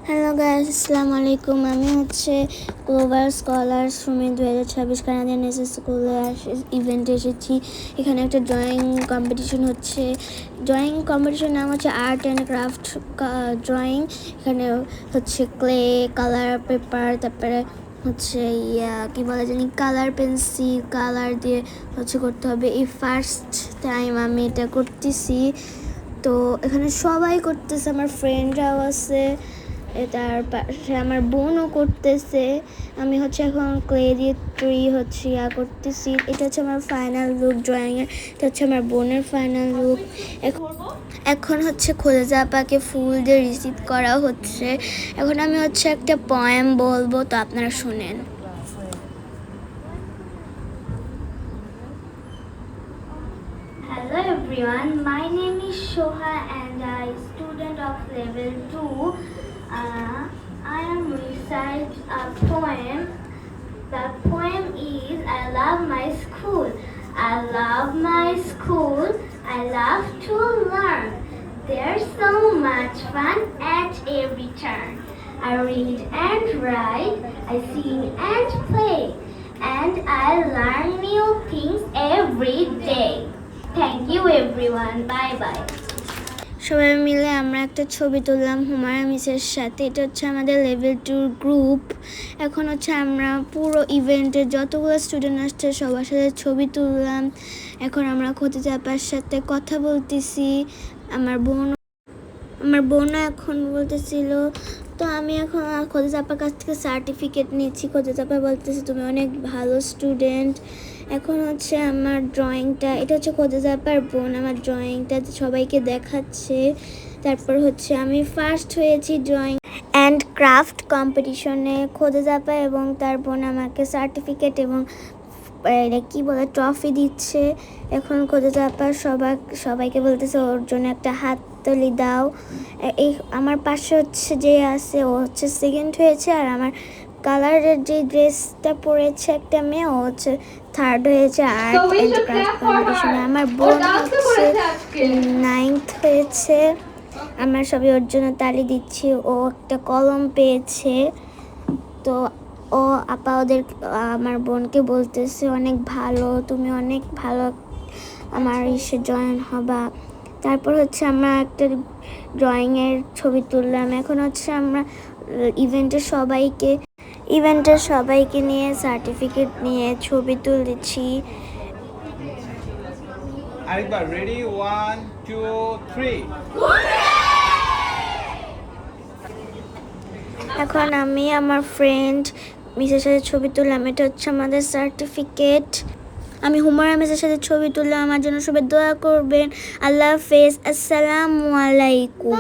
Hello guys, আসসালামু আলাইকুম। আমি হচ্ছে global scholar Sumit 2026 Canadian SS স্কুলে ইভেন্টে এসেছি। এখানে একটা ড্রয়িং কম্পিটিশন হচ্ছে। ড্রয়িং কম্পিটিশন নাম হচ্ছে আর্ট অ্যান্ড ক্রাফট ড্রয়িং। এখানে হচ্ছে ক্লে, কালার পেপার, তারপরে হচ্ছে কি বলে জানি, কালার পেন্সিল, কালার দিয়ে হচ্ছে করতে হবে। এই ফার্স্ট টাইম আমি এটা করতেছি। তো এখানে সবাই করতেছে, আমার ফ্রেন্ডরাও আছে, তার পাশে আমার বোনও করতেছে। আমি হচ্ছে এখন ক্লে দিয়ে ট্রি হচ্ছে করতেছি। এটা হচ্ছে আমার ফাইনাল লুক ড্রয়িংয়ের। এটা হচ্ছে আমার বোনের ফাইনাল লুক। এখন হচ্ছে খোঁজা আপাকে ফুল দিয়ে রিসিভ করা হচ্ছে। এখন আমি হচ্ছে একটা পয়েম বলবো, তো আপনারা শুনেন। Hello everyone, my name is Shoha and I am student of level 2. I am recite a poem. The poem is I love my school. I love my school. I love to learn. There's so much fun at every turn. I read and write, I sing and play, and I learn new things every day. Thank you everyone. Bye bye. সবাই মিলে আমরা একটা ছবি তুললাম হুমায়রা মিসের সাথে। এটা হচ্ছে আমাদের লেভেল 2 গ্রুপ। এখন হচ্ছে আমরা পুরো ইভেন্টে যতগুলো স্টুডেন্ট আসছে সবার সাথে ছবি তুললাম। এখন আমরা খতিজা আপার সাথে কথা বলতেছি। আমার বোনও এখন বলতেছিল। তো আমি এখন খতিজা আপার কাছ থেকে সার্টিফিকেট নিচ্ছি। খতিজা আপা বলতেছে তুমি অনেক ভালো স্টুডেন্ট। এখন হচ্ছে আমার ড্রয়িংটা, এটা হচ্ছে খতিজা আপার বোন, আমার ড্রয়িংটা সবাইকে দেখাচ্ছে। তারপর হচ্ছে আমি ফার্স্ট হয়েছি ড্রয়িং অ্যান্ড ক্রাফট কম্পিটিশনে। খতিজা আপা এবং তার বোন আমাকে সার্টিফিকেট এবং কি বলে ট্রফি দিচ্ছে। এখন খতিজা আপা সবাইকে বলতেছে ওর জন্য একটা হাততালি দাও। এই আমার পাশে হচ্ছে যে আছে ও হচ্ছে সেকেন্ড হয়েছে, আর আমার কালারের যে ড্রেসটা পরেছে একটা মেয়ে, ও হচ্ছে থার্ড হয়েছে আর্ট অ্যান্ড ক্রাফট কম্পিটিশনে। আমার বোন হচ্ছে 9th হয়েছে। আমরা সবাই ওর জন্য তালি দিচ্ছি। ও একটা কলম পেয়েছে। তো ও আপা আমার বোনকে বলতেছে অনেক ভালো, তুমি অনেক ভালো আমার ইসে জয়েন হবা। তারপর হচ্ছে আমরা একটা ড্রয়িংয়ের ছবি তুললাম। এখন হচ্ছে আমরা ইভেন্টের সবাইকে নিয়ে সার্টিফিকেট নিয়ে ছবি তুলছি। আরেকবার রেডি 1 2 3। এখন আমি আমার ফ্রেন্ড মিসের সাথে ছবি তুললাম। এটা হচ্ছে আমাদের সার্টিফিকেট। আমি হুমায়রা মিসের সাথে ছবি তুললাম। আমার জন্য সবাই দোয়া করবেন। আল্লাহ হাফেজ, আসসালামু আলাইকুম।